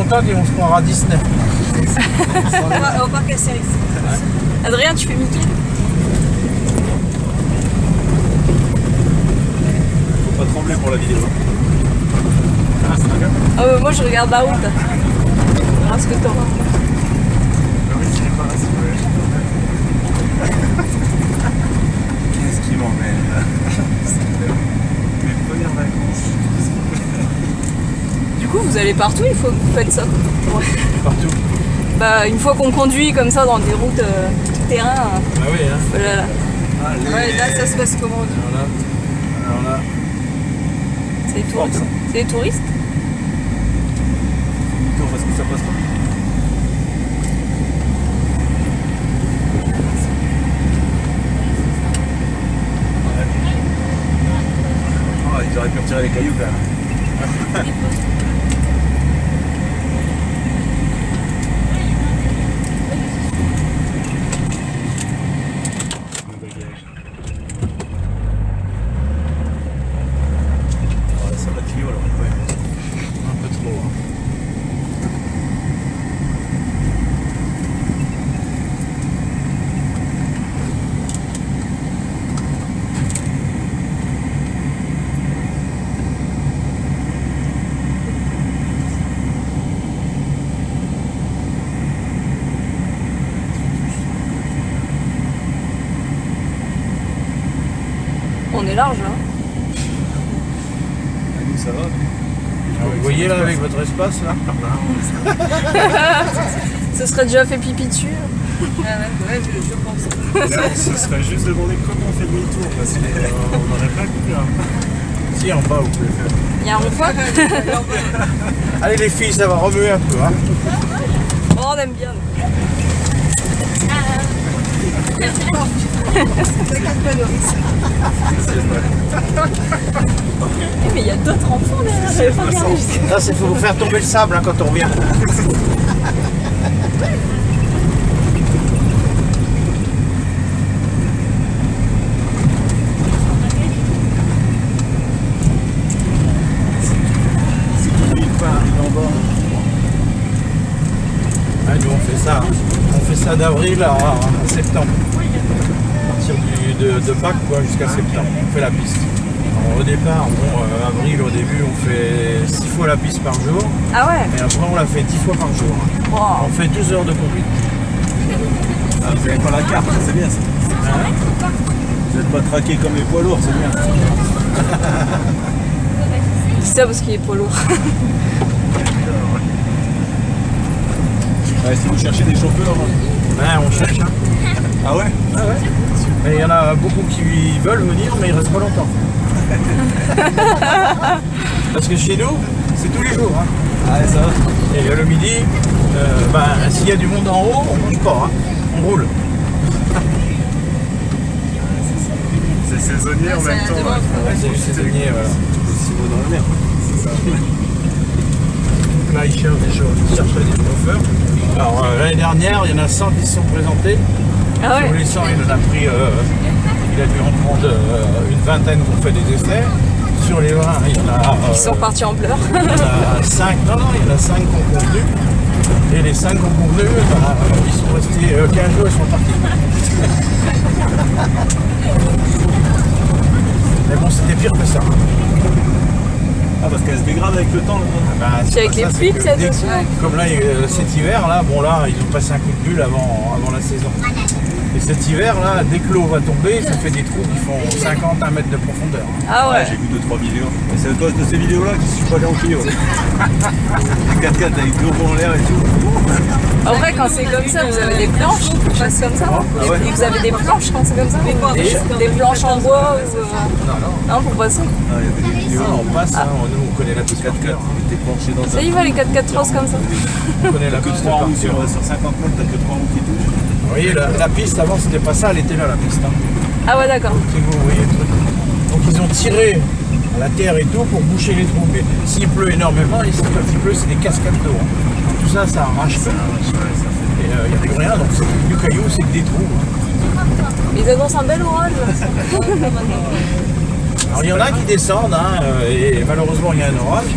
contente et on se croira à Disney. Au parc Astérix. Adrien, tu fais Mickey? Faut pas trembler pour la vidéo. Ah, c'est un gars. Moi je regarde la route. Voilà ce que t'auras. Qu'est-ce qui m'emmène là? Mes premières vacances. Du coup, vous allez partout, il faut que vous faites ça. Ouais. Partout. Bah, une fois qu'on conduit comme ça dans des routes tout terrain, Bah oui, hein. voilà. Allez. Ouais, là ça se passe comment? Voilà. Alors là, C'est les touristes. C'est les touristes? Demi-tour parce que ça passe pas. Oh, ils auraient pu retirer les cailloux quand même. Ça va tuyau alors. un peu trop. Hein. On est large là. Nous ça va. Vous voyez là avec votre espace là? Ce serait déjà fait pipi dessus. Ouais, je pense. Là, ce serait juste demander comment on fait demi-tour parce qu'on n'aurait pas coupé. Si, en bas vous pouvez faire. Il y a un rond-point. Allez les filles, ça va remuer un peu. Hein. Oh, on aime bien. Mais il y a d'autres enfants là. J'avais pas regardé jusqu'à. Ça, c'est pour faire tomber le sable hein, quand on revient. Ah, nous on fait ça. On fait ça d'avril à septembre. À partir de Pâques quoi, jusqu'à septembre. On fait la piste. Alors, au départ, avril au début on fait 6 fois la piste par jour. Ah ouais. Et après on la fait 10 fois par jour. Wow. On fait 12 heures de conduite. Ah, vous n'avez pas la carte, c'est bien ça. Hein? Vous n'êtes pas traqué comme les poids lourds, c'est bien. C'est ça parce qu'il est pas lourd. Ouais, si vous cherchez des chauffeurs. Ouais, on cherche. Hein. Ah ouais? Ah ouais. Et il y en a beaucoup qui veulent venir, mais ils restent pas longtemps. Parce que chez nous, c'est tous les jours. Hein. Ah ouais, ça va. Et le midi, s'il y a du monde en haut, on mange pas. Hein. On roule. C'est saisonnier en même temps. Ouais, c'est du saisonnier, voilà. C'est beau dans la mer. C'est ça. Là, ils cherchent des chauffeurs. Alors, l'année dernière, il y en a 100 qui se sont présentés. Ah ouais. Sur les 100, il en a pris, il a dû en prendre une vingtaine qui ont fait des essais. Sur les 20, il y en a... Ils sont partis en pleurs. Il y en a 5, non, il y en a 5 qui ont convenu. Et les 5 qui ont convenu, ils sont restés 15 jours, ils sont partis. Mais bon, c'était pire que ça. Ah, parce qu'elle se dégrade avec le temps. Bah, C'est avec pas les ça, pluies c'est que ça dès- descend. Comme là, cet hiver, là, bon là, ils ont passé un coup de bulle avant la saison. Et cet hiver, là, dès que l'eau va tomber, ça fait des trous qui font 50 à 1 mètre de profondeur. Ah ouais. J'ai vu 2-3 vidéos. Et c'est à cause de ces vidéos-là que je suis pas allé en Clio. Les 4x4 avec deux roues en l'air et tout. En vrai, quand c'est comme ça, vous avez des planches qui passent comme ça. Ah ouais. Et vous avez des planches quand c'est comme ça. Des planches en bois. Non, pour passer. Ah, il y avait des vidéos. On passe, hein, nous, on connaît la piste 4x4, par cœur. il était penché dans Ça y va, les 4x4 roses comme ça. On connaît la que piste 3 par roues cœur. sur 50 mètres, t'as que 3 roues qui touchent. Vous voyez, la piste avant, c'était pas ça, elle était là, la piste. Hein. Ah ouais, d'accord. Si vous voyez le truc. Donc ils ont tiré la terre et tout pour boucher les trous. Mais s'il pleut énormément, ici, quand il pleut, c'est des cascades d'eau. Hein. Tout ça, ça arrache tout. Et il n'y a plus rien, donc c'est plus du caillou, c'est que des trous. Hein. Ils annoncent un bel orage. Alors il y en a qui descendent, hein, et malheureusement il y a un orage.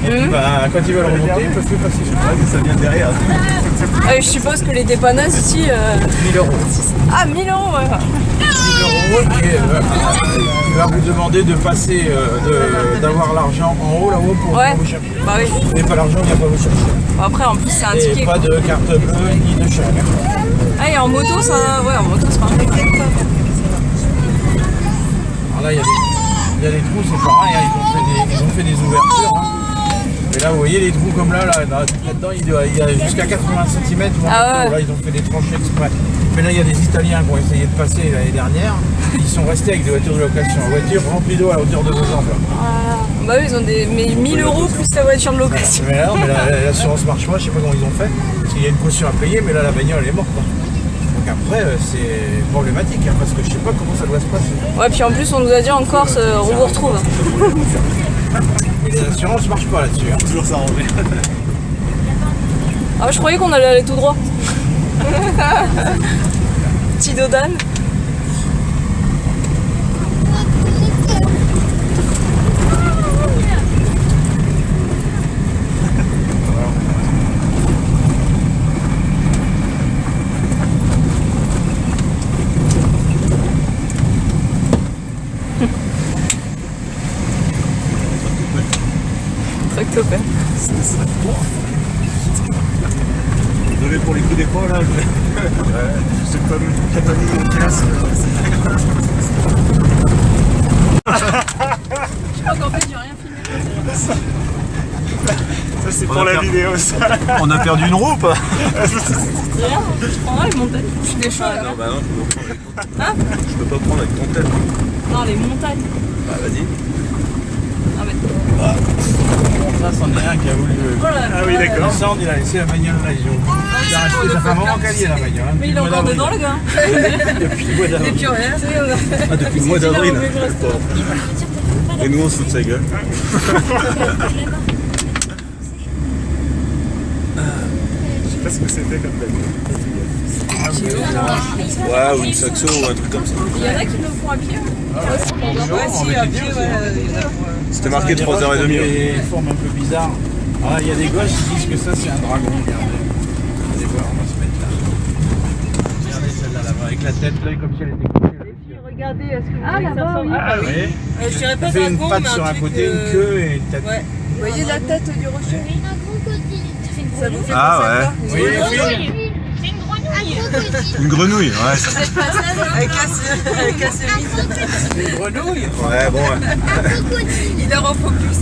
puis, bah, quand ils veulent remonter, ils peuvent plus passer. Ouais, mais ça vient derrière. Je suppose que les dépanneuses ici. 1000 euros. Ah, 1000 euros, ouais. 1000 euros et il va vous demander de passer, d'avoir l'argent en haut là-haut pour Ouais. vous chercher. Bah oui. Vous n'avez pas l'argent, il n'y a pas vous chercher. Bon, après, en plus, c'est un Et ticket. pas de carte bleue ni de chèque. Ah, et en moto, ça. Ouais, en moto, c'est pareil. Alors là, il y a des trous, c'est pareil, hein, ils ont fait des ouvertures. Hein. Et là, vous voyez les trous comme là-dedans, il y a jusqu'à 80 cm. Ah ouais. Là, ils ont fait des tranchées exprès. Mais là, il y a des Italiens qui ont essayé de passer l'année dernière. Ils sont restés avec des voitures de location. Une voiture remplie d'eau à la hauteur de vos jambes. Bah oui, ils ont des. Mais 1000 euros plus la voiture de location. Mais là, l'assurance marche pas, je sais pas comment ils ont fait. Parce qu'il y a une caution à payer, mais là, la bagnole, elle est morte. Hein. Donc après, c'est problématique, hein, parce que je sais pas comment ça doit se passer. Ouais, puis en plus, on nous a dit en Corse, on vous retrouve. L'assurance marche pas là-dessus. Hein. Toujours s'arranger. Ah, je croyais qu'on allait aller tout droit. Petit dodane. Tractopelle. Désolé pour les coups d'épaule là. Je sais pas le en classe. Je crois qu'en fait, j'ai rien filmé. Ça c'est pour la vidéo ça. On a perdu une roue ou pas? Rien, je prendrai les montagnes. Je suis des choix là. Non, bah non, je peux pas prendre avec ton tel. Hein? Je peux pas prendre avec ton tel. Non, les montagnes. Bah vas-y. Ah, mais. Ça, c'en est un qui a voulu Voilà. Ah oui d'accord. descendre, il a laissé la bagnole là. Il a racheté, ça fait un moment qu'elle y est la bagnole. Hein, Mais il est encore dedans, le gars. Depuis le mois Et d'avril. puis rien. Ah, depuis le mois d'avril. Et nous on se fout de sa gueule. Je sais pas ce que c'était comme bagnole. Ouais, ou une saxo ou un truc comme ça. Il y en a qui le font à pied. Ouais, si, à pied, C'était marqué 3h30. Des formes un peu bizarres. Ah, il y a des gosses qui disent que ça c'est un dragon. Regardez. Allez voir, on va se mettre là. Regardez celle-là là-bas, avec la tête, l'œil comme si elle était coupée. Regardez, est-ce que vous Ah, voyez que ça là-bas, ressemble oui. Ah oui. Je dirais Ça pas fait une dragon, patte mais sur un truc, côté, une queue et une tête. Ouais. Vous voyez la tête du rocher? Ça vous fait Ah penser à ouais. quoi? Oui, oui. Une grenouille, ouais. Avec un semi. Une grenouille. Ouais, bon, ouais. Il est en focus.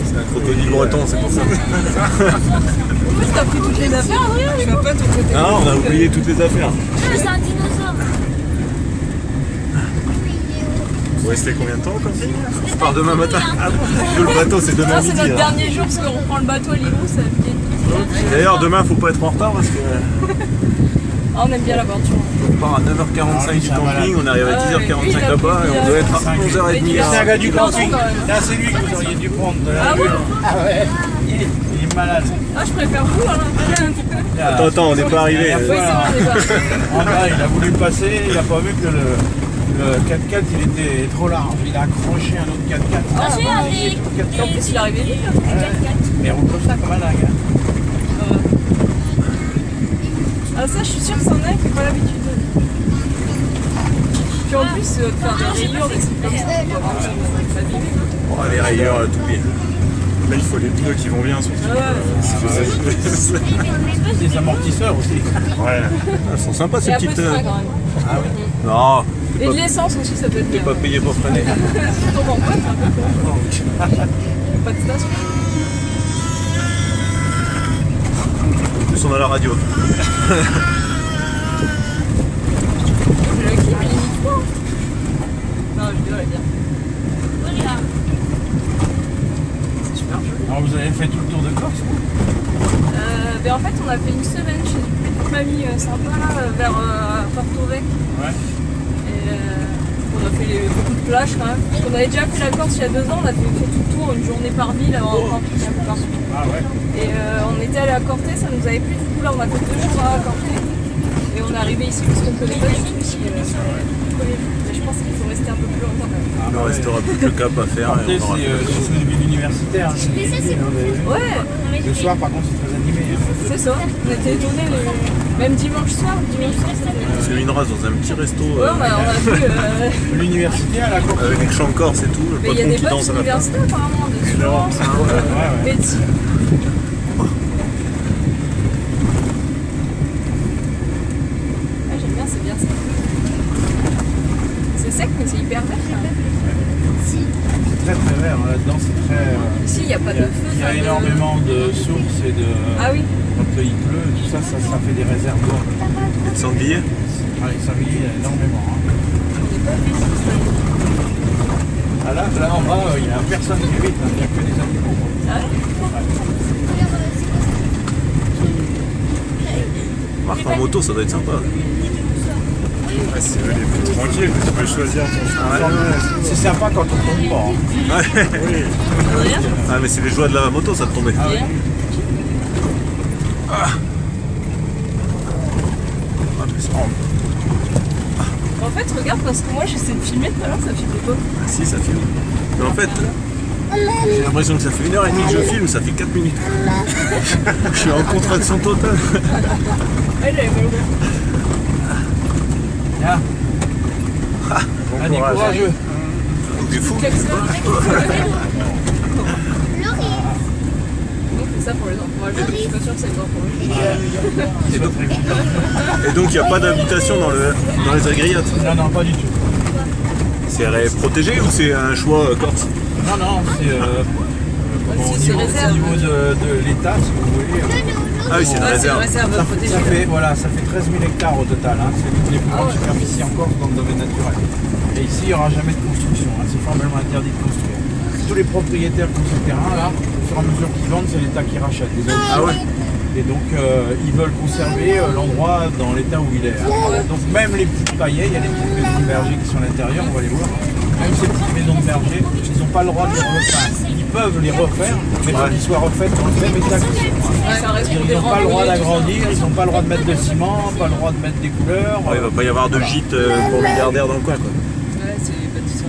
C'est un crocodile breton, c'est pour ça. T'as pris toutes les affaires, Adrien? Je vois pas ton côté. Non, on a oublié toutes les affaires. C'est un dinosaure. Vous restez combien de temps au camping? Je pars demain matin. Nous, le bateau, c'est demain Ah, c'est midi. notre hein. dernier jour parce qu'on reprend le bateau à Limoux, ça fait. D'ailleurs, demain, faut pas être en retard parce que Ah, on aime bien l'aventure. on part à 9h45 du camping, on arrive à 10h45 là-bas et on doit être à 11h30. C'est un gars du Longtemps, camping. quand même. Là, c'est lui que vous auriez dû prendre. De la Ah gueule. ouais? Ah ouais. Il est malade. Ah, je préfère vous, alors. Attends, on n'est pas arrivé. Oui, c'est vrai, on est pas. En bas, il a voulu passer, il n'a pas vu que le 4x4 il était trop large. Il a accroché un autre 4x4. Ah, j'ai vraiment, un il est des- trop 4x4. En plus, il est arrivé vite. Mais il roule comme ça, comme un dingue. Hein. Ah, ça, je suis sûre que c'en est, qui n'a pas l'habitude. Puis en plus, faire des rayures, des trucs comme ça, on doit avoir s'abîmer. Bon, les rayures, tout bien. Là il faut les pneus qui vont bien surtout. Des amortisseurs aussi. Ouais. Elles sont sympas Et ces un peu de petites. frein quand même. Ah oui. Non, Et de l'essence aussi, ça peut être t'es bien. pas payé pour freiner. Tu tombes en boîte, c'est un peu con. Pas de station. En plus, on a la radio. Le clip, il est nickel. Non, la vidéo, elle est bien. C'est super joli. Alors vous avez fait tout le tour de Corse? Ben en fait, on a fait une semaine chez une petite mamie sympa là, vers Porto Vecchio. Ouais. Et on a fait beaucoup de plages quand même. Parce qu'on avait déjà fait la Corse il y a 2 ans, on a fait tout le tour, une journée par ville avant de camping un peu partout. Ah ouais. Et on était allé à Corté, ça nous avait plu. Du coup, là, on a fait 2 jours à Corté. Et on est arrivé ici parce qu'on connaît pas du tout ici. collé. Mais je pense qu'il faut rester un peu plus longtemps quand même. Il ne restera plus que le cap à faire. Après, Et on aura c'est fait. surtout une ville universitaire. Hein, Mais ça, c'est bon. Ouais, le soir, par contre, c'est très animé. Hein. c'est ça. On était étonnés. Même dimanche soir, c'était... C'est une race dans un petit resto Ouais, on a vu... L'université à la cour. avec des chants corse et tout. Le Mais il y a patron des qui bonnes danse à la fin. universités apparemment, de Florence, Ouais. médecine. Ah, j'aime bien, c'est bien ça. C'est sec, mais c'est hyper vert. Là. C'est très très vert. Hein. Là-dedans, c'est très. Ici, il n'y a pas de feu. Il y a enfin, de- énormément de sources et de. Ah oui. Quand il pleut, tout ça, ça fait des réserves d'eau. Et de sanglier. Ah, les sangliers, il y a énormément. Hein. Ah, là en bas, il n'y a personne qui habite, hein. Il n'y a que des animaux. Ah ouais. Marc, en moto, ça doit être sympa. Ouais, c'est eux les plus tranquilles, tu peux choisir ton chemin. C'est sympa quand on tombe pas. Hein. Ouais. Oui. Adrien, Ah, mais c'est les joies de la moto, ça te tombait. Adrien. En fait, regarde, parce que moi j'essaie de filmer tout à l'heure, ça filmait pas. Ah, si, ça filme. Mais en fait, j'ai l'impression que ça fait 1h30 que je filme, ça fait 4 minutes. Je suis en contraction totale. Ouais, j'avais pas le droit. Tiens. Bon Un des courage. courageux. T'es fou. Klaxon. Laurie. On fait ça pour les encourager, donc je suis pas sûre que c'est bon pour eux. Et donc, il n'y a pas d'invitation dans les agriates. Non, non, pas du tout. C'est protégé ou c'est un choix corse? Non, non, c'est au c'est niveau, réserve. au niveau de l'État, si vous voulez. Ah oui, c'est une réserve. Ça fait 13 000 hectares au total. Hein. C'est l'une des plus grandes superficies en Corse dans le domaine naturel. Et ici, il n'y aura jamais de construction. Hein. C'est formellement interdit de construire. Tous les propriétaires qui ont ce terrain, là, au fur et à mesure qu'ils vendent, c'est l'État qui rachète. Ah ouais. Et donc, ils veulent conserver l'endroit dans l'état où il est. Hein. Donc, même les petites paillets, il y a des petites maisons de berger qui sont à l'intérieur, on va les voir. Même ces petites maisons de berger, ils n'ont pas le droit de les refaire. Ils peuvent les refaire, mais il faut qu'ils soient refaites dans le même état qu'ils sont. Ouais, ça reste pour Ils des n'ont pas le droit randonnées, d'agrandir, ils n'ont pas le droit de mettre de ciment, pas le droit de mettre des couleurs. Ouais, il va pas y avoir de gîte pour milliardaires dans le coin, quoi. Ouais, c'est pas tout ça.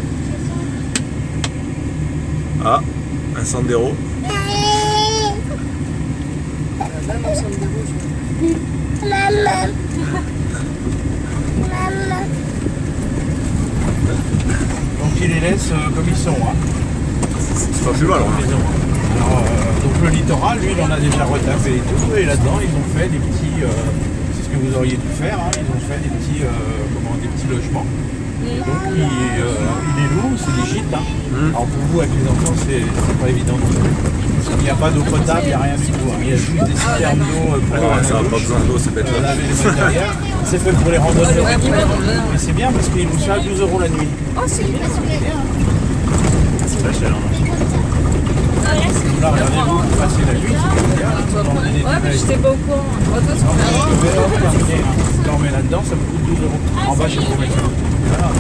Ah, un Sandero. Là, non, ça me dérange. Maman. Donc ils les laissent comme ils sont. Hein. C'est pas plus mal, hein. Maison. Alors, donc le littoral, lui, il en a déjà retapé et tout. Et là-dedans, ils ont fait des petits. C'est ce que vous auriez dû faire. Hein, ils ont fait des petits, des petits logements. Et donc ils les louent, c'est des gîtes. Hein. Alors pour vous, avec les enfants, c'est pas évident non plus. Il n'y a pas d'eau potable, il n'y a rien du tout. Hein. Il y a juste des citernes d'eau pour Ouais, ça la va pas douche, besoin d'eau, c'est bête là. laver les mains derrière. C'est fait pour les randonneurs. Ouais, Mais c'est bien parce qu'ils louent ça à 12 € la nuit. Oh, c'est bien. C'est très cher. Là, regardez-vous, vous passez la nuit, c'est bien. Vous emmenez des Ouais, mais petits j'étais pas au courant. Moi, toi, tu Non, mais fais vous pouvez terminer. Si on met là-dedans, ça vous coûte 12 €. En bas, je sais pas mettre. Voilà.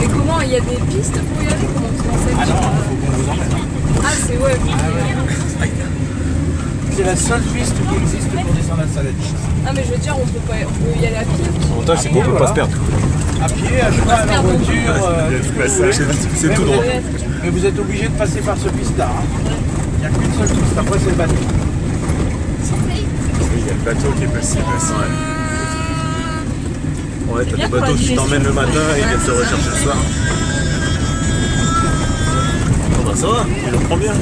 Et comment, il y a des pistes pour y aller? Comment tu t'en Ah non, il faut qu'on vous emmène. Hein. Ah, c'est ouais. C'est la seule piste qui existe pour descendre à Salette. Ah, mais je veux dire, on peut y aller à pied. L'avantage, c'est qu'on peut pas se perdre. À pied, à cheval, en voiture. Il y a du passage. C'est tout droit. Mais vous êtes obligé de passer par ce piste-là. Hein. Il n'y a qu'une seule piste. Après, c'est le bateau. Il y a le bateau qui est possible aussi. Ouais, t'as bien des pour la bateaux qui digestion. t'emmènent le matin et ils viennent te rechercher le soir. Oh bah ça va, il le prend bien.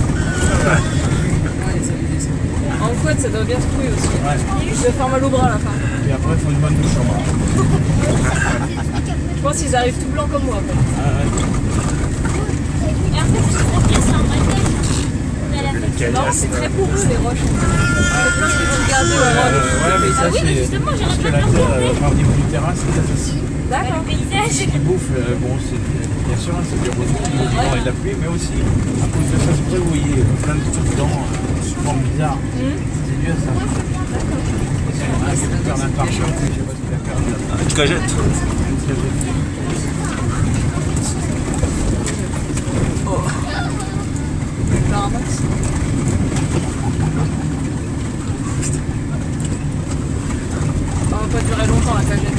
En quad, ça doit bien se trouver aussi. Ouais. Je vais faire mal au bras à la fin. Et après, il faut une bonne douche en bas. Je pense qu'ils arrivent tout blancs comme moi. Après. Ah, ouais. Et en fait, je crois que c'est un bagage. Les Non, caillasses. c'est très poreux les roches. C'est plein qui vont regarder au rôle. Ouais, mais ça, Ah oui, mais c'est. justement, Parce j'arrête que pas la de terre, regarder. au niveau du terrain, c'est très facile. D'accord. Le paysage. Ce qui bouffe, bon, c'est bien sûr, hein, c'est du retour du vent et de la pluie, mais aussi, à cause de ça, c'est pour ça que vous voyez plein de trucs dedans, souvent bizarres. C'est dû à ça. Il y en a un qui a peur d'un pare-choc, mais je sais pas ce qu'il a perdu là. Une cagette. Faire un max. Ça va pas durer longtemps la cagette.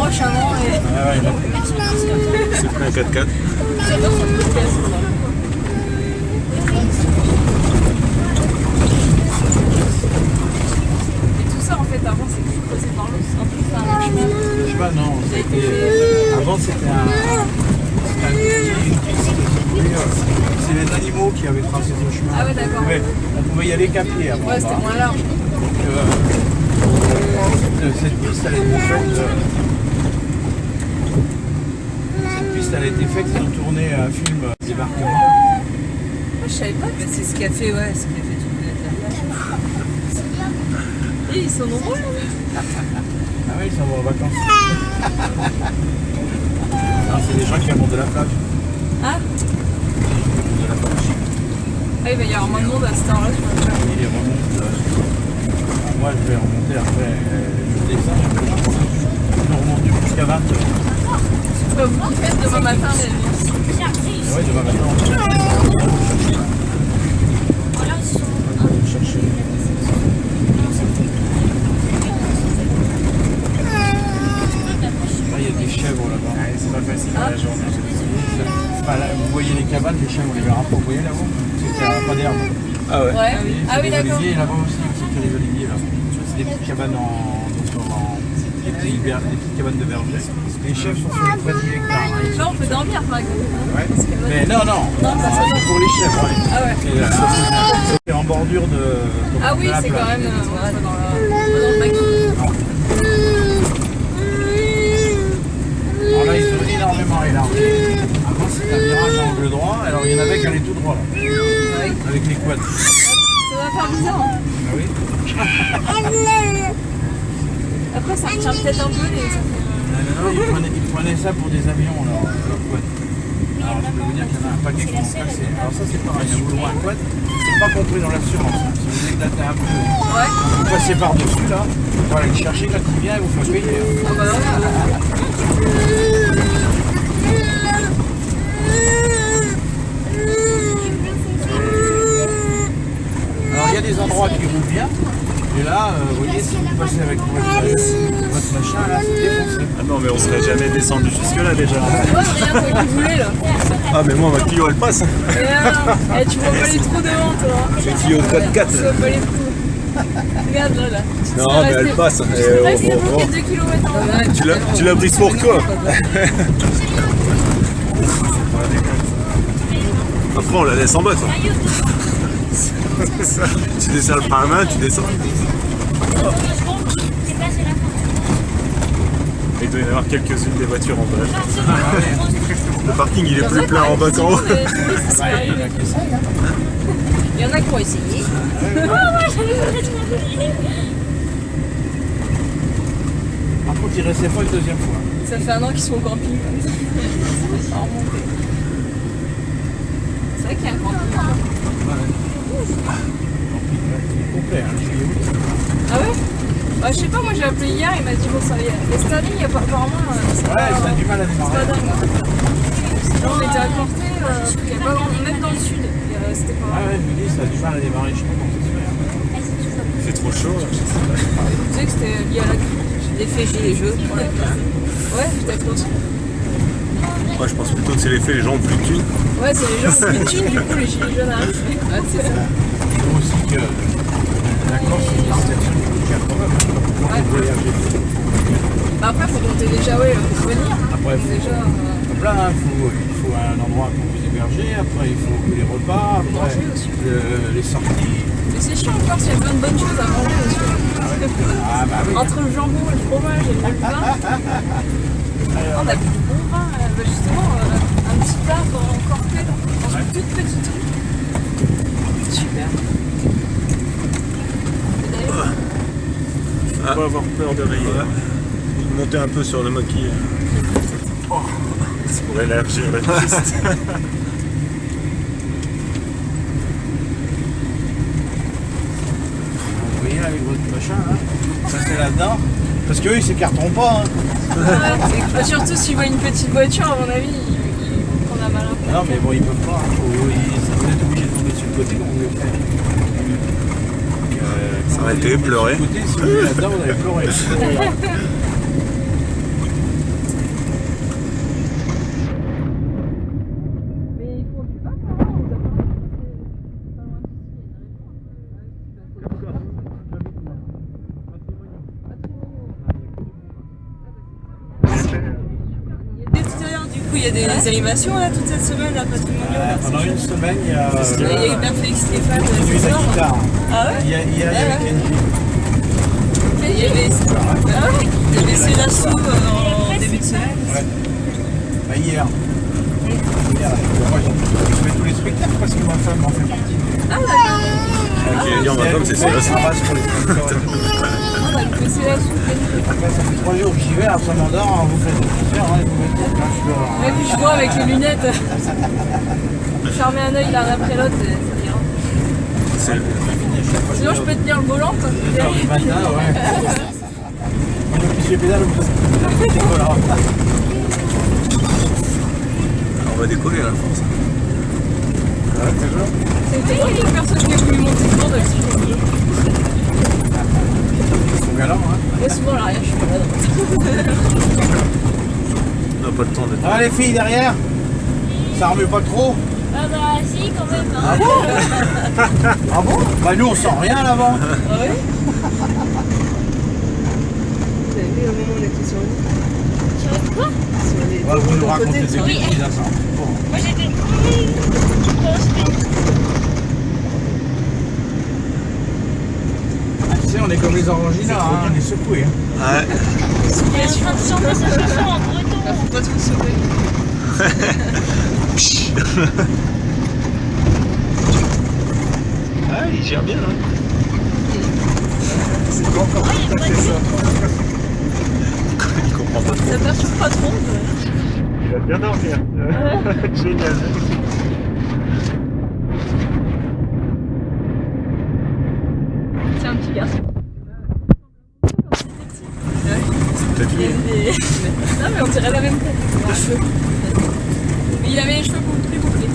prochainement. Et... Ah ouais, là. C'est pris un 4x4. J'adore son podcast. Et tout ça, en fait, avant, c'était creusé par l'eau. C'est un peu un chemin. Le chemin, non. Avant, c'était un c'est les animaux qui avaient tracé ce chemin. Ah ouais, d'accord. On pouvait y aller qu'à pied avant. Ouais, c'était moins large. Donc, cette piste, elle a été faite. Cette piste, elle a été faite pour tourner un film débarquement. Moi, je savais pas. Mais c'est ce qui a fait, ouais, ce qui a fait tout le Et ils sont nombreux, là. Ah oui, ils s'en vont en vacances. Non, c'est des gens qui remontent de la plage. Ah, De la plage. ah, il va y avoir moins de monde à cette heure-là. Je crois. Ils remontent. Moi, je vais remonter après. Je descends. Je remonte jusqu'à 20h. Vous qui faites demain matin, les amis. Oui, demain matin, on va chercher. Là, il y a des chèvres là-bas. C'est pas facile à la journée. Enfin, là, vous voyez les cabanes, les chèvres, on les verra pas. Vous voyez là-haut? C'est qu'il n'y a pas d'herbe. Ah ouais. Ouais. Ah oui, Les d'accord. oliviers là-bas aussi, c'est qu'il y a les oliviers là. C'est des petites cabanes des petites cabanes de berger. Les chèvres sont sur les près de 10 hectares. Hein. Là, on peut dormir, par exemple. Ouais. Mais non, Non, pas ça. c'est pour les chèvres. Ouais. Ah ouais. C'est en bordure de. Ah oui, de la c'est plage. quand même ouais, dans le maquis. Alors là, ils ont énormément élargi. Avant, c'était un virage à angle droit. Alors, il y en avait qui allaient tout droit là. Avec les quads. Ça va faire bizarre. Hein. Ah oui. Après, ça retient peut-être un peu les. Non, ils prenaient ça pour des avions là, leur quad. Alors, je peux vous dire qu'il y en a un paquet qui sont cassés. Alors, ça, c'est pareil. Un boulot, un quad, c'est pas compris dans l'assurance. Si vous éclatez un peu, Ouais. vous passez par-dessus là. Voilà, le chercher quand il vient, il vous fait payer. Ah bah voilà. Alors, il y a des endroits qui roulent bien. Et là, vous voyez, si vous passez avec votre machin, là, c'est défoncé. Ah non, mais on serait jamais descendu jusque-là déjà. Tu vois, rien, toi qui voulais là. Ah mais moi ma Clio elle passe. Et tu vois pas les trous devant, toi. C'est Clio 4x4. Tu vois pas les trous. Regarde là, là. Non mais elle passe. Tu restes bloqué 2 km. Tu l'as prise pour quoi? Après on la laisse en bas quoi. Tu descends le par la main, tu descends. Il doit y en avoir quelques-unes des voitures en bas. Le parking il est plus plein en bas qu'en haut. Ouais, il y en a qui essayent, hein. Il y en a qui ont essayé. Par contre, ils restaient pas une deuxième fois. Ça fait 1 an qu'ils sont au camping. Ça a remonté. C'est vrai qu'il y a un camping. Complet, hein, juillet, août. Ah ouais? Bah, je sais pas, moi j'ai appelé hier, il m'a dit bon ça y est. Mais cette année, il y a pas apparemment. C'est Ouais, ça a du mal à c'est pas démarrer. dingue. Là, on était à Corté, il y a pas grand- même dans le sud. C'était pas. Ah ouais, je vous dis, ça a du mal à démarrer, je sais pas comment ça se fait. Hein. Il fait trop chaud là. Je disais que c'était lié à la grippe. L'effet gilet jaune. Ouais, peut-être aussi. Moi je pense plutôt que c'est l'effet les gens ont plus de thunes. Ouais, c'est les gens qui se tunent, du coup les gilets jaunes arrivent. Ouais, c'est ça. Il faut aussi que la Corse, c'est une destination qui coûte cher quand même. Quand vous voyagez. Bah après, faut compter déjà, ouais, pour venir. Après, il faut, Déjà, comme là, hein, il faut un endroit pour vous héberger, après il faut les repas, après Manger aussi. les sorties. mais c'est chiant encore, il y a plein de bonnes choses à manger aussi. Ah bah oui. Entre le jambon et le fromage et le vin. On a bu du bon vin, bah, justement, un petit bar en Corté, dans une toute petite rue. Super. Et d'ailleurs, Faut pas avoir peur de rayer. Monter un peu sur le maquis. C'est pour élargir la piste. Vous voyez avec votre machin là, ça c'est là-dedans. Parce qu'eux ils s'écarteront pas. Hein. bah, surtout s'ils voient une petite voiture, à mon avis, ils vont prendre un malin. Non mais bon ils peuvent pas, hein. Vous êtes obligés de tomber sur le côté comme vous le faites. S'arrêter, pleurer. Si vous êtes là-dedans, vous allez pleurer. y a des animations là toute cette semaine à Patrimonio. Là, Pendant une semaine, il y a il y a eu bien Félix Stéphane une ce nuit de soir. guitare. Ah ouais? Hier, il y avait Kenji. Il y avait Célasso en début de semaine. Ouais. Bah, hier. Moi, je fais tous les spectacles parce que ma femme en fait partie. Ah d'accord. Qui est dire ma femme, c'est ça ça. passe pour les spectacles. On a loupé Célasso. Après, ça fait 3 jours que j'y vais, après ça m'endort, vous faites des faire, hein, vous mettez quand je dors. Ouais, puis je vois avec les lunettes. Fermer un œil l'un après l'autre, ça ira. Sinon, je peux te tenir le volant quand tu 2 heures du matin, ouais. Moi, je suis pédale, c'est voilà. On va décoller là, je pense. C'est toujours une personne qui a voulu monter le bord de l'expliquer. Ils sont galants, hein. Moi, souvent, à l'arrière, je suis pas là. On n'a pas le temps d'être. Ah, les filles derrière, ça remue pas trop. Ah bah si, quand même. Hein. Ah bon? Ah bon? Bah, nous, on sent rien là-bas. Ah ouais? Vous avez vu au moment où on était sur le Tu veux quoi? Bah, vous nous racontez des sur- bêtises, là, ça. Bon. Moi j'étais... Tu sais, on est comme les orangina, hein, on est secoués. Hein. Ouais. Je suis en train de chanter cette chanson en breton. Faut pas trop sauver. Ah, il gère bien, hein. C'est pas encore Oh, il y a pas de Il comprend pas trop. Ça perturbe pas trop. Il va bien dormir. Génial. C'est un petit garçon. Peut-être Il lui. avait des... Non, mais on dirait la même tête. Les cheveux. Mais il avait les cheveux plus bouclés.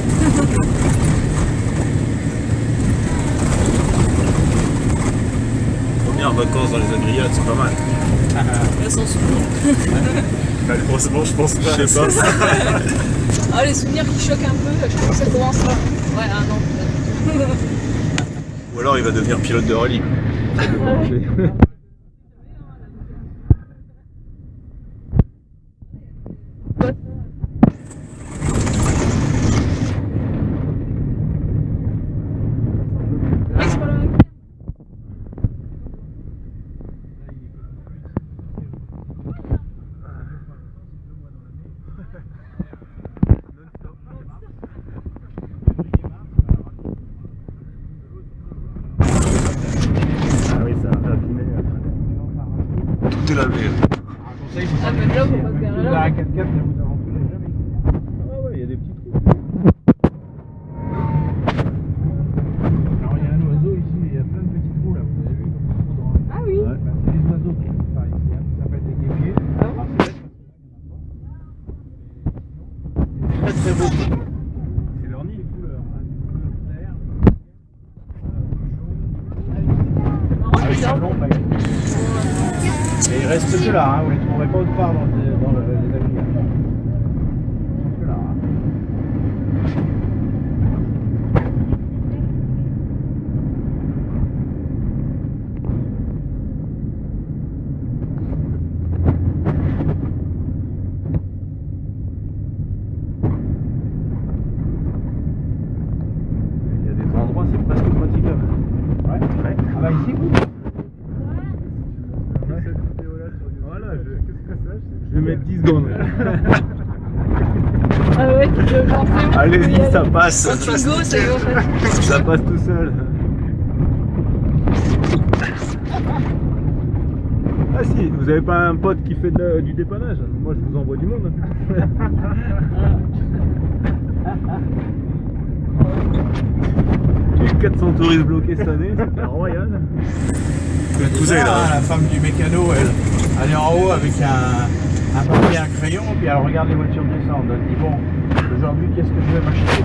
Première vacances dans les Agriades, c'est pas mal. Elles sont souvenirs. Malheureusement, je pense pas. Je sais pas. Ah, les souvenirs qui choquent un peu, je pense que ça commence là. Ouais, un an peut-être. Ou alors il va devenir pilote de rallye. Ouais, c'est pas la même. Ah oui, ça a abîmé. Tout est lavé. Conseil, Ah, mais là, faut pas se garer vous là. à 4x4, ne vous aventurez jamais. Ah ouais, il y a des petits trous. Alors, il y a un oiseau ici, il y a plein de petits trous là, vous avez vu comme ils sont droits. Ah oui. Bah, c'est des oiseaux qui font ça ici, hein. Ça s'appelle des guépiers. Ah bon? Alors, c'est bête parce que là, il y en a pas. C'est très beau. C'est leur nid, les couleurs. Hein. Des couleurs claires, Marrant, avec c'est un ça. long bec. Et il reste que là, hein. Vous les trouverez pas autre part dans les amis. Ils sont que là. Hein. Il y a des endroits, c'est presque praticable. Ouais. Ah bah ici, vous. Voilà, qu'est-ce que c'est? Je vais mettre 10 secondes. Ah ouais, tu peux penser où Allez-y, ça passe. Quand tu go, ça y va en fait. Ça passe tout seul. Ah si, vous avez pas un pote qui fait du dépannage? Moi je vous envoie du monde. J'ai 400 touristes bloqués cette année, c'est royal. Le cousin, là. la femme du mécano, elle est en haut avec un papier et un crayon, puis elle regarde les voitures descendre. Elle dit bon, aujourd'hui qu'est-ce que je vais m'acheter?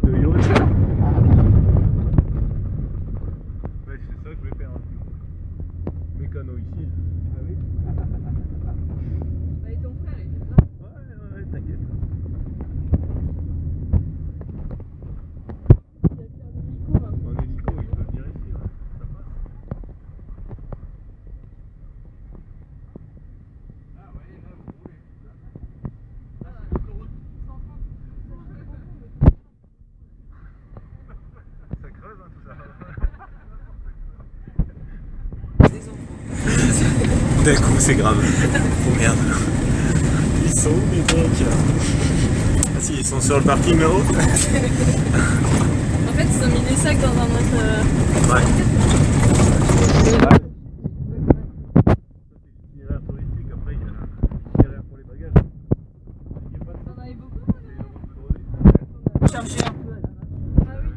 De yacht. Ouais, c'est ça que je vais faire. Mécano ici. Ah oui. Bah, et ton frère, il fait ça. Ouais, t'inquiète. En hélico, il peut venir ici, ouais. Ça passe. d'un coup, c'est grave. Oh merde. Ils sont où les mecs? Ah si, ils sont sur le parking là-haut. En fait, ils ont mis les sacs dans un autre. Ouais. T'en avais beaucoup? Chargé un peu. Ah oui.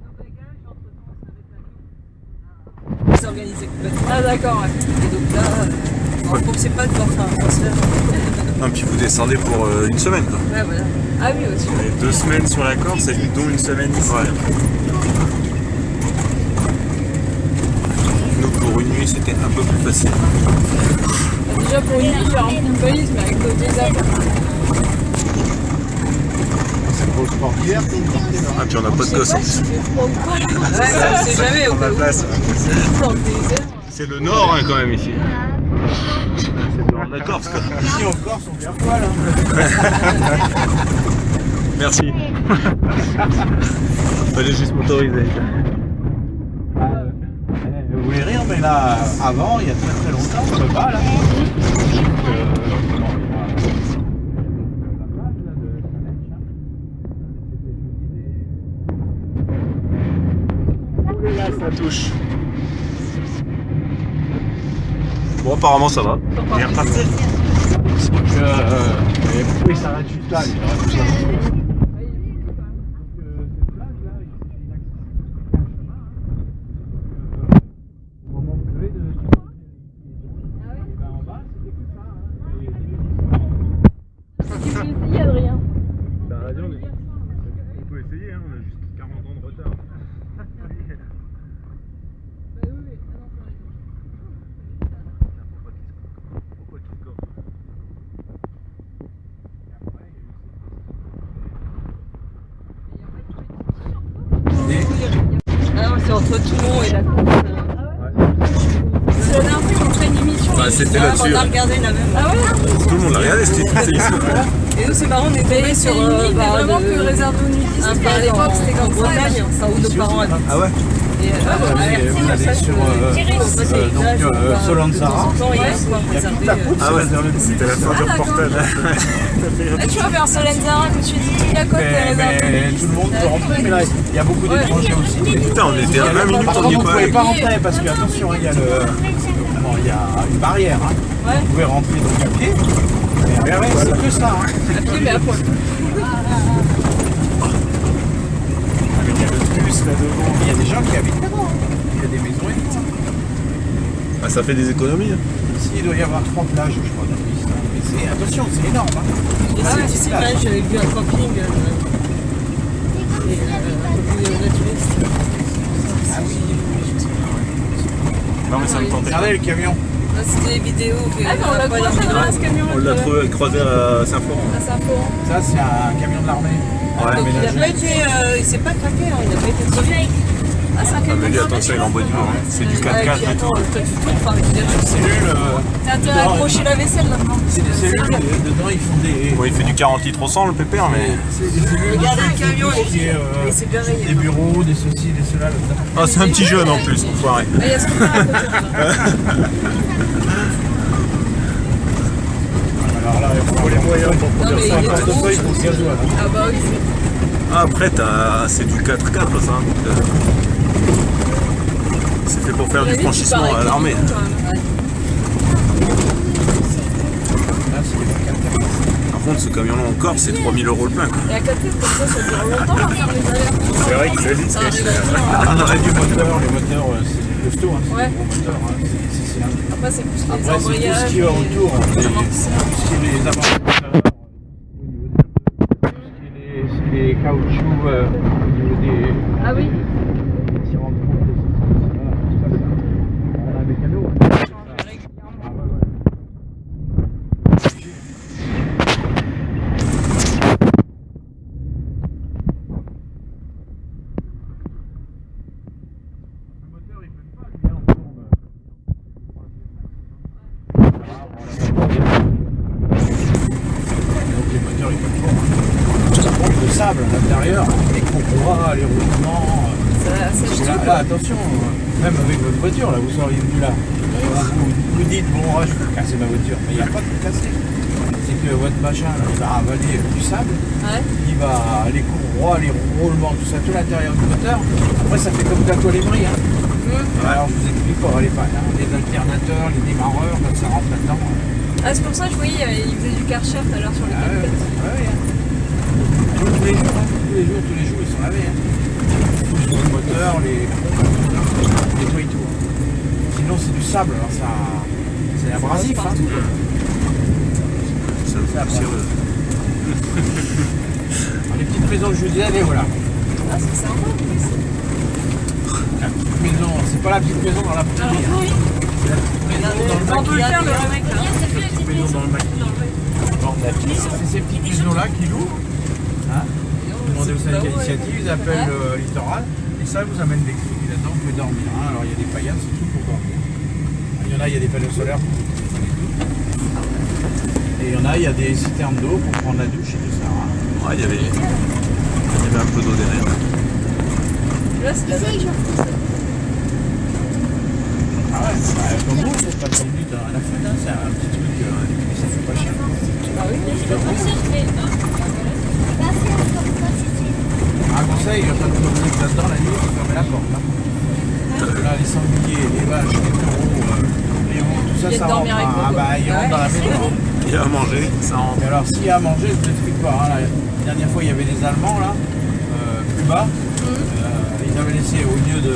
Dans le bagage, entre-temps, ça avait pas tout. S'organiser complètement. Ah d'accord, ouais. Et donc là, on ne sait pas de pouvoir faire un transfert. Non, puis vous descendez pour une semaine quoi. Ouais, voilà. Ah oui, aussi. On est 2 semaines sur la Corse et dont une semaine ici. Ouais. Nous pour une nuit c'était un peu plus facile. Déjà pour une nuit, j'ai rempli une valise, mais avec le désert. C'est pour le sport d'hier, Ah puis on n'a pas de gosse en plus. Ouais, on sait jamais au Prends cas la où. place. Dans le désert. C'est le nord hein, quand même ici. C'est le nord de la Corse quoi. Ici en Corse, on vient poil. Hein. Merci. Fallait juste m'autoriser. Vous voulez rire, mais là, avant, il y a très très longtemps, on ne peut pas là. Là, ça touche. Bon apparemment ça va. On est reparti. Pourquoi il s'arrête juste là, lui, il aurait pu s'arrêter. Il y a de rien. La radio, on peut essayer, hein, on a juste 40 ans de retard. Ah non, c'est entre Toulon et la Corse. C'est la dernière fois qu'on fait une émission. Bah c'était là-dessus. On a regardé la même. Ah ouais? Tout le monde l'a regardé, c'était c'est ici. Et nous, c'est marrant, on est tombé C'est sur une ligne vraiment que un réservée aux nudistes. bar À l'époque, c'était comme ça. Bretagne, enfin, où nos parents habitent. Ah ouais. Et Vous allez sur Solanzara. il y a quoi réservé. Ah ouais. C'était la fin du reportage. Ah, tu vois, vers Solenzara, que tu dis, la côte est réservée. Mais tout le monde peut rentrer, mais là, il y a beaucoup d'étrangers aussi. Putain, on était à 20 minutes, Par on contre, n'y est vous ne pas pouvez allé. pas rentrer parce que, attention, il y a il y a une barrière. Hein. Ouais. Vous pouvez rentrer donc à pied. Mais après, c'est que ça. Hein. À pied, mais à poil. Il y a le bus là devant. Il y a des gens qui habitent là-bas. Hein. Il y a des maisons et tout ça. Ah, ça fait des économies. Hein. Ici, il doit y avoir 3 plages, je crois, dans l'île. Mais c'est, attention, c'est énorme. Hein. Et c'est d'ici, là, j'avais vu un camping. Et un camping naturiste. Ah oui. Non mais ça me tentait. Regardez le camion. Ah, c'était des vidéos. Ah, mais on l'a croisé là, ce camion. On l'a trouvé croisé à Saint-Florent. À Saint-Florent. Ça, c'est un camion de l'armée. Ouais, Donc, il n'a pas été. Il s'est pas craqué, hein, il n'a pas été tiré. Ah, c'est un Ah, camion. mais lui, attention, il envoie du vent. Hein. C'est du 4x4 Ouais, et puis et attends, tout. toi, tu tournes, enfin, je veux dire, Cellule. T'as intérêt à accrocher la vaisselle là-dedans. C'est des cellules. Dedans, ils font des. Bon, il fait du 40 litres au 100 le pépère, mais. C'est des cellules. Regardez le camion, qui est, et c'est bien rayé. des bureaux, des ceci, des cela. Là-dedans. Ah, c'est un petit jeune en plus, enfoiré. Ah, il y a ce qu'on a à côté. là. Alors là, il faut les moyens pour Non, mais produire ça. il est Un portefeuille pour le gasoil. Hein. Ah bah oui, Ah, après, c'est du 4x4 ça. Donc, c'est fait pour faire du franchissement à l'armée. Là, c'est des 4x4. Par contre, ce camion-là en Corse, c'est 3000 € le plein. Quoi. Et à 4 comme ça, ça dure longtemps à faire les allers-retours. C'est vrai que c'est ça arrive à venir. Ah, on aurait du moteur, les moteurs, c'est des costauds. Hein. Ouais. C'est des gros moteurs. Hein. C'est Après, c'est plus les Après, c'est tout embrayages. ce qui est autour. Hein. Tout ce qui est les amortisseurs, c'est les caoutchoucs au niveau des. Ah oui. des tirants de pompe, voilà, tout ça, on a un mécano. Hein. Ah, ouais, ouais. Le moteur, il fait pas, lui, on tourne. Donc les moteurs ils peuvent pas. Ça pompe de sable à l'intérieur, les courroies, les roulements. Ça Là, jeté, là, quoi. attention, même avec votre voiture, là, vous seriez venu là. Vous dites, bon, je peux casser ma voiture, mais il n'y a pas de casser. C'est que votre machin, là, il va avaler du sable, Ouais. il va les courroies, les roulements, tout ça, tout l'intérieur du moteur. Après, ça fait comme gâteau à l'émery. Hein. Alors, je vous explique pas, les pannes, hein. Les alternateurs, les démarreurs, quand ça rentre là-dedans. Ah, c'est pour ça que je voyais, il faisait du Karcher tout à l'heure sur le Ah ouais, capot. ouais, hein. Tous les jours, hein. Tous les jours, ils sont lavés. Hein. Tous sur le moteur, les nettoient tout. Hein. Sinon, c'est du sable, alors ça, c'est abrasif. Hein. C'est poussiéreux. Les petites maisons que je vous disais, les voilà. Ah, c'est sympa en plus. La petite maison, c'est pas la petite maison dans la poterie. Hein. Oui. C'est la petite maison dans On le peut le maquis. faire le remake là. La petite maison dans le maquis. C'est ces petites maisons-là qui louent. Hein. Vous demandez au syndicat d'initiative, ils appellent le littoral. Et ça vous amène des clics là-dedans, vous pouvez dormir. Hein. Alors il y a des paillasses, c'est tout pour dormir. Il y en a, il y a des panneaux solaires pour tout. Et il y en a, il y a des citernes d'eau pour prendre la douche et tout ça. Hein. Ouais, il y avait un peu d'eau derrière. Là, c'est la Ici, je Ah ouais, comme vous, c'est pas comme but à la fin, hein, c'est un petit truc, mais ça fait pas cher. Ah oui, Un conseil, quand tu vas venir là-dedans la nuit, tu fermes la porte. Hein. Parce que là, les sangliers, les vaches, les taureaux, les veaux, tout ça, Ils viennent ça rentre. dormir avec Ah vous, bah, quoi. ils rentrent dans la maison. Il y a à manger, ça rentre. Et alors, s'il y a à manger, je ne t'explique pas. Hein, la dernière fois, il y avait des Allemands, là, plus bas. Ils avaient laissé au lieu de...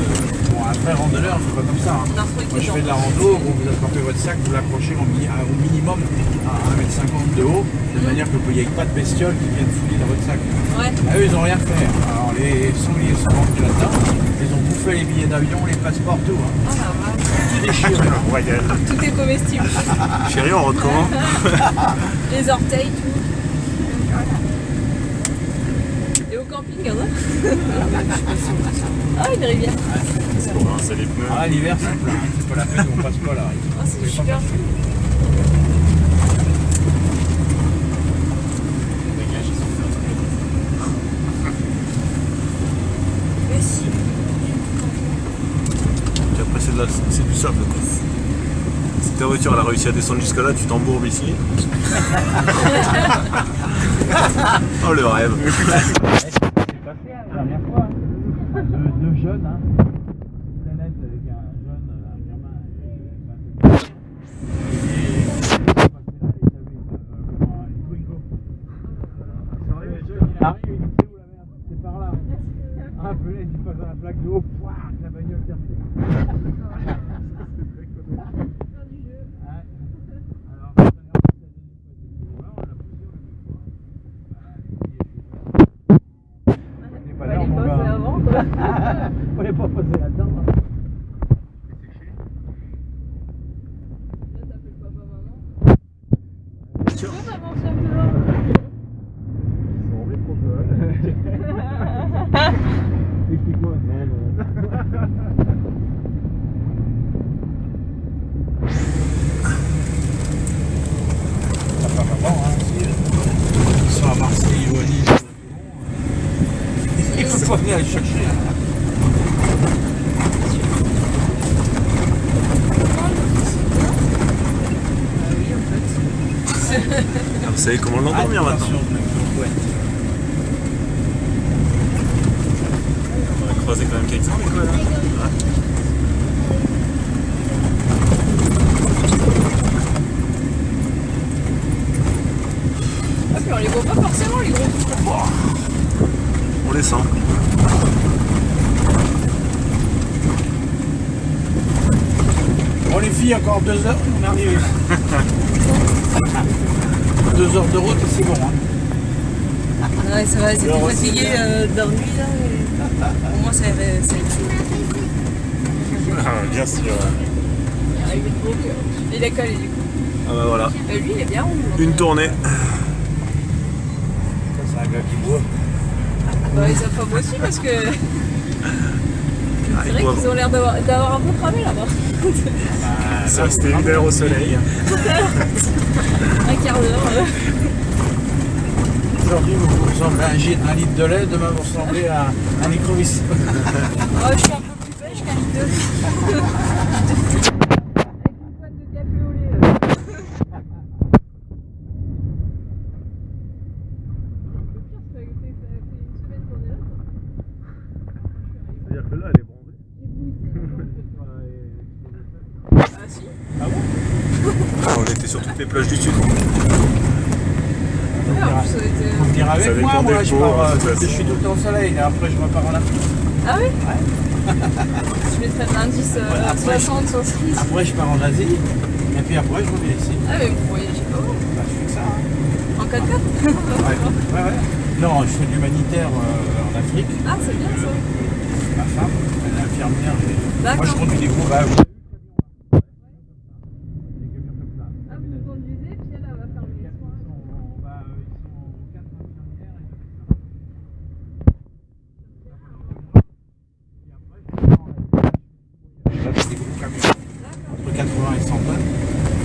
Bon, un vrai randonneur, c'est pas comme ça. Hein. Moi, je fais de la rando, vous attrapez votre sac, vous l'accrochez au minimum à 1,50 m de haut, de manière que il n'y ait pas de bestioles qui viennent fouiller dans votre sac. Ouais. Ah, eux, ils n'ont rien fait. Alors, les sangliers sont rentrés là-dedans, ils ont bouffé les billets d'avion, les passeports, tout. Hein. Oh la vache. Tout déchiré. Royal. Tout est comestible. Chérie, on rentre comment? Les orteils, tout. Et au camping, il y en a. Ah, une rivière. C'est bon, c'est les pneus. Ah, l'hiver, c'est plein. Hein. C'est pas la peine, on passe pas là. Ah, c'est super. Mais si. Puis après, c'est du sable, quoi. Si ta voiture elle a réussi à descendre jusque là, tu t'embourbes ici. Oh le rêve. C'est passé la dernière fois. Deux jeunes, hein. Une planète avec un jeune, un gamin. Une Twingo. Le jeune, il arrive, il dit c'est où la merde? C'est par là. Ah, punaise, il passe dans la flaque d'eau. Pouah, la bagnole terminée. On n'est pas posé là-dedans. Hein. Là, t'appelles papa, maman. Sûr. Maman, sort dehors. Explique-moi. Non. Ça fait maman, hein. Ils sont à Marseille ou à Nice. Il faut pas venir les chercher. Hein. Vous savez comment l'endormir maintenant? On va croiser quand même quelqu'un, quoi, là. Ah, mais on les voit pas forcément, les gros. On les sent. Bon les filles, encore 2 heures, on arrive. 2 heures de route et c'est bon. Hein. Ouais, ça va, c'était fatigué de la nuit là. Mais... Pour moi, c'est chaud. Ah, bien sûr. Ah, il est trop vieux. Il est calé, du coup. Ah bah voilà. Et lui, il est bien rond. Une tournée. Ça c'est un gars qui boit. Bah, et sa femme aussi, parce que. Ah, C'est ils vrai boivent. qu'ils ont l'air d'avoir un peu cramé là-bas. Ça, c'était une heure au soleil. Un quart d'heure. Aujourd'hui vous ressemblez à un litre de lait, demain vous ressemblez à un écrevisse. Oh, je suis un peu plus pêche qu'un litre de toutes les plages du sud. Ouais, en plus, ça a été... Faut venir avec Ça moi, dépend moi des je cours, pars, de toute je façon. suis tout le temps au soleil, et après je repars en Afrique. Ah oui? Je mettrais de l'indice Après, 60, 70. Après je pars en Asie, et puis après je reviens ici. Ah mais vous voyagez pas où? Bah, je fais que ça. Hein. En 4x4? Ouais. Non, je fais de l'humanitaire en Afrique. Ah c'est bien ça. Ma femme, elle est infirmière. Et... D'accord. Moi je conduis des gros baves. Ah vous conduisez, puis elle va faire les soins. Ils sont 4 infirmières et je fais des gros camions. Entre 80 et 100 tonnes.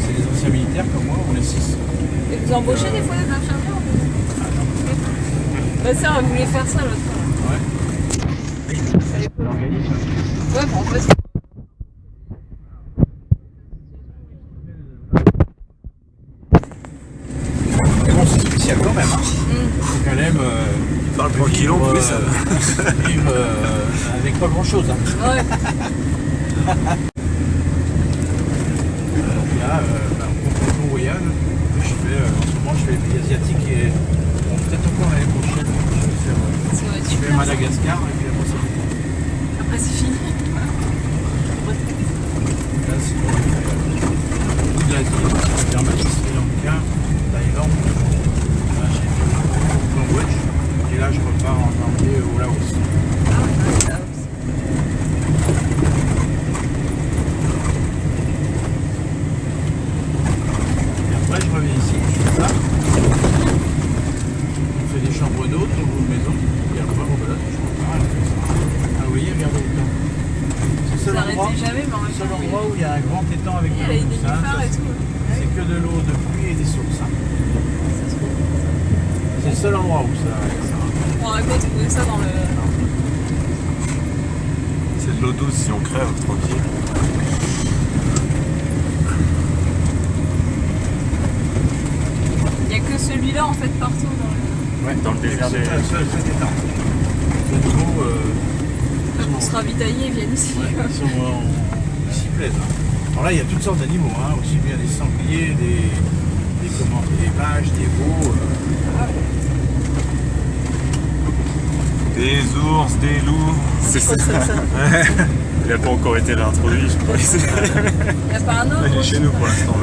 C'est des anciens militaires comme moi, on est 6. Et vous embauchez des fois des infirmières en fait? Ma sœur elle voulait faire ça l'autre fois. Ouais. Elle peut. L'organisme. Ouais, bon en fait. Mais bon, c'est spécial quand même. Hein. Faut quand même Parle tranquille en plus. vivre avec pas grand chose. Hein. Ouais. Donc là, quand on voyage, je fais, en ce moment je fais les pays asiatiques et bon, peut-être encore l'année prochaine, je vais faire Ça va être je fais super. Ça. Madagascar et puis après c'est bon. Après c'est fini. Là c'est bon, je fais toute l'Asie, Birmanie, Sri Lanka, Thaïlande, là j'ai fait au Cambodge et là je repars en janvier au Laos. Et après je reviens ici, je fais ça. On fait des chambres d'hôtes au bout de maison et après rebelote, je repars et on fait ça. Ah vous voyez, regardez le temps. C'est le Vous seul endroit, arrêtez jamais, mais en même seul temps. endroit où il y a un grand étang avec Il y de a l'eau des douce, hein. nénuphars et Ça, tout. c'est que de l'eau de pluie et des sources. Hein. C'est le seul endroit où ça. On raconte, vous voyez ça dans le. C'est de l'eau douce si on crève, tranquille. Il n'y a que celui-là en fait partout dans le. Ouais, Dans le désert c'est des- le seul étang. Les nouveaux, Pour se ravitailler, ils viennent ici. ouais, ils s'y plaisent. Hein. Alors là, il y a toutes sortes d'animaux, hein, aussi bien des sangliers, des vaches, des veaux. Des ours, des loups. C'est ça. Il n'a pas encore été réintroduit, je crois. Il n'y a pas un autre Il est aussi. chez nous pour l'instant.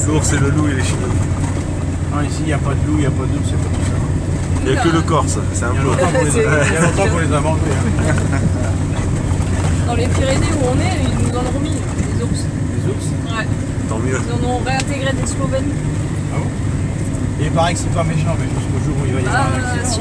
L'ours et le loup, il est chez nous. Non, ici, il n'y a pas de loup, il n'y a pas d'ours, c'est pas tout ça. Il n'y a que le corse, c'est un Il y a peu. longtemps qu'on les a, il y a longtemps qu'on les a mangés. Hein. Dans les Pyrénées où on est, ils nous en ont remis, les ours. Les ours. Ouais. Tant mieux. Ils en ont réintégré des Slovènes. Ah bon? Et il paraît que c'est pas méchant, mais jusqu'au jour où il va y avoir un accident. Si,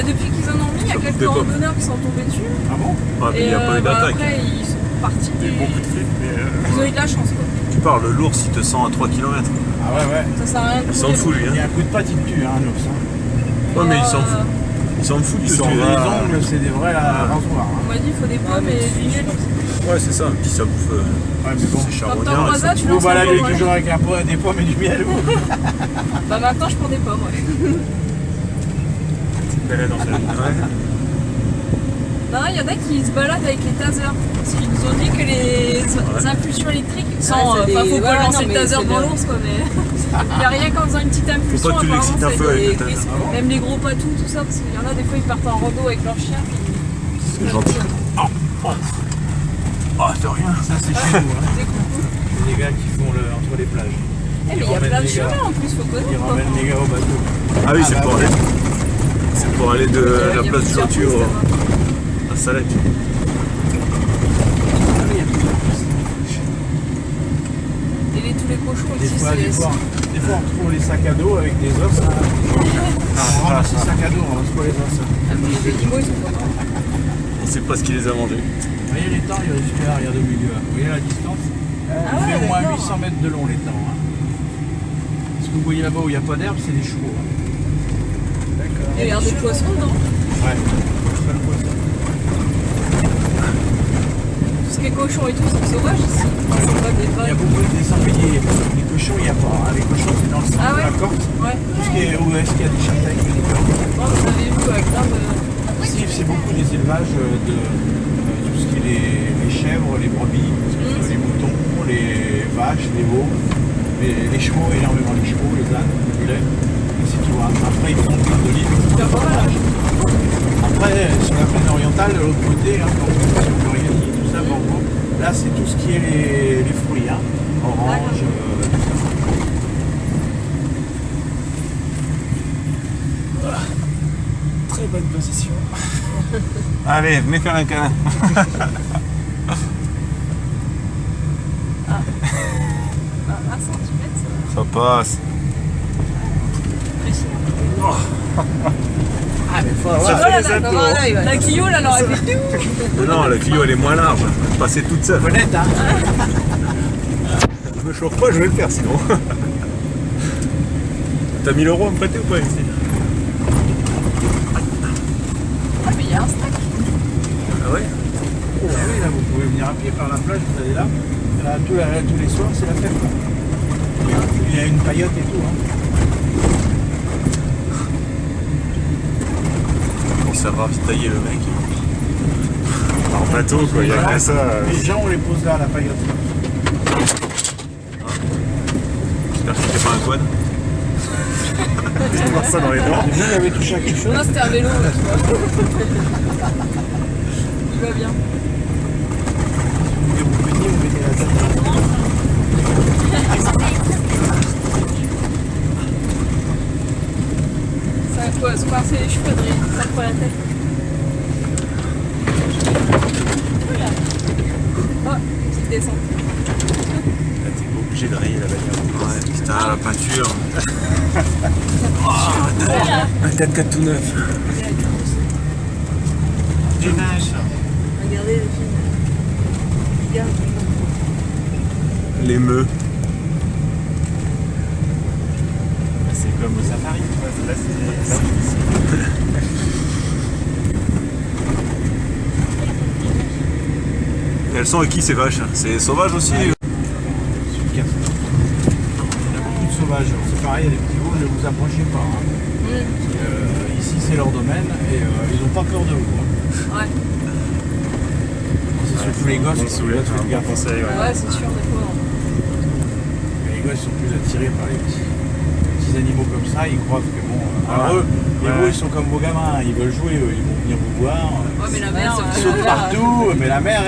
depuis qu'ils en ont mis, il y a Ça coupe quelques des pommes. randonneurs qui sont tombés dessus. Ah bon? Ah, mais il n'y a pas eu d'attaque. Après, ils sont partis. Il y a eu beaucoup de flics, mais. Ils ont eu de la chance, quoi. Tu parles, l'ours, il te sent à 3 km. Ah ouais. Ça sert à rien de Il s'en courir. fout, lui. Il y Hein. a un coup de patte, il te tue, hein, un ours. Hein. Ouais, mais il s'en fout. Il s'en fout de Il te s'en tuer. va. Les ongles, c'est des vrais rasoirs. Hein. On m'a dit il faut des pommes et du miel. Ouais, c'est ça. Puis ça bouffe. Ouais, mais bon. C'est Quand t'en charognard. croises un, tu Vous lances un baladez pomme. toujours avec des pommes et du miel, vous? Bah maintenant, je prends des pommes, ouais. Balade en famille. Non, il y en a qui se baladent avec les tasers. Parce qu'ils nous ont dit que les impulsions électriques, sans. c'est des- Enfin, faut pas voilà, lancer non, le mais taser c'est dans de- l'ours, quoi, mais. Il n'y a rien qu'en faisant une petite impulsion. Faut pas que tu l'excites apparemment, un peu ça avec fait le des taser. crises. Ah bon? Même les gros patous, tout ça, parce qu'il y en a des fois, ils partent en rando avec leur chien. C'est gentil. Ah, de rien. Ça, c'est chez nous. Hein. C'est des gars qui font entre les plages. Eh, mais il y a ramènent plein de les gars. chemins en plus, faut Ils connaître. quoi. ramènent les gars au bateau. Ah oui, c'est bah, pour aller. C'est pour aller de Il y a la place de plusieurs voiture pistes, à Salette. Ah oui, il y a plusieurs pistes. Et tous les cochons Des ici, fois, c'est. on retrouve les sacs à dos avec des os. Hein. On ramasse les sacs à dos, on ramasse pas les os. Hein. Ah, mais les animaux, ils sont contents. On sait pas ce qu'il les a mangés. Vous voyez les temps, il y a super, regardez au milieu. Vous voyez la distance? Il fait au moins 800 mètres de long les temps. Hein. Ce que vous voyez là-bas où il n'y a pas d'herbe, c'est des chevaux. Hein. D'accord. Il y a des poissons dedans. Ouais, pas le poisson. Tout ce qui est cochon et tout, c'est sauvage ici. C'est pas des Il y a vagues. beaucoup de sangliers. Les cochons, il n'y a pas. Hein. Les cochons, c'est dans le centre Ah ouais? de la Corse. Ouais. Tout ce qui est où est-ce qu'il y a des châtaignes, des cornes. Moi, vous avez vu avec plein de. Ici, c'est beaucoup des élevages de tout ce qui est les chèvres, les brebis, les moutons, les vaches, les veaux. les chevaux, énormément les chevaux, les ânes, les mulets. Et c'est tout. Hein. Après, ils font de l'huile d'olive. Après, sur la plaine orientale, de l'autre côté, hein, donc, sur Floriani, tout ça, Bordeaux, là, c'est tout ce qui est les fruits. Hein. Orange, tout ça. Très bonne position. Allez, venez faire un câlin. Ah, 1 centimètre, Ça passe. Ah, mais faut Ça avoir. fait les Ça abdos. va à l'œil, ouais. la Clio, là, elle aurait fait Non, la Clio elle est moins large. Elle est passée toute seule. Honnête, hein. Je me chauffe pas, je vais le faire sinon. T'as 1000 € à me prêter ou pas ici? Ah, mais il y a un stack. Ah ouais? Oh, oui, là, vous pouvez venir à pied par la plage, vous allez là. Là, tous les soirs, c'est la fête. Là. Il y a une paillote et tout. Hein. On s'est ravitaillé le mec. En bateau, quoi, il y a que ça. Les gens, on les pose là à la paillote. J'espère que c'était pas un quad. Je vois ça dans les dents. Déjà, il avait touché à quelque chose. Non, c'était un vélo, là, tu vois. Il va bien. Et vous peignez, vous mettez la tête. Ça quoi, se pincer les cheveux, Adrien. Ça prend la tête. Oula. Oh, petite descente. Là, t'es obligé de rayer la bagnole. Ouais, putain, la peinture. Un 4x4 tout neuf. Du neige. Regardez les films. Regarde. Les meux. C'est comme au safari, tu vois. Là, c'est. Elles sont avec qui ces vaches? C'est sauvage aussi? Celui qui a fait. Il y en a beaucoup de sauvages. C'est pareil, il y a des petits veaux, ne vous approchez pas. Hein. Parce que, ici, c'est leur domaine et ils n'ont pas peur de vous. Hein. Ouais. C'est surtout les gosses. On qui se soulève, faites un bon gaffe. conseil. Ouais. Ouais, c'est sûr, des fois. Les gosses sont plus attirés par les petits animaux comme ça. Ils croient que bon. Alors eux, les Ouais. veaux, ils sont comme vos gamins. Ils veulent jouer, eux. Ils vont venir vous voir. Ouais, mais la mère, Ils sautent partout. Mais la mère,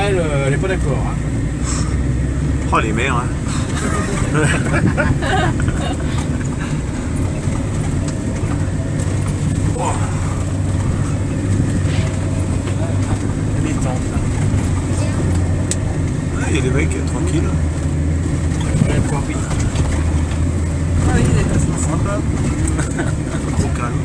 elle est pas d'accord. Hein. Oh, les mères. Hein. Détente. Ouais, il y a des mecs tranquilles. Ouais, pour oui. Ah oui, d'accord. Sympa. Trop calme.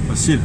Facile.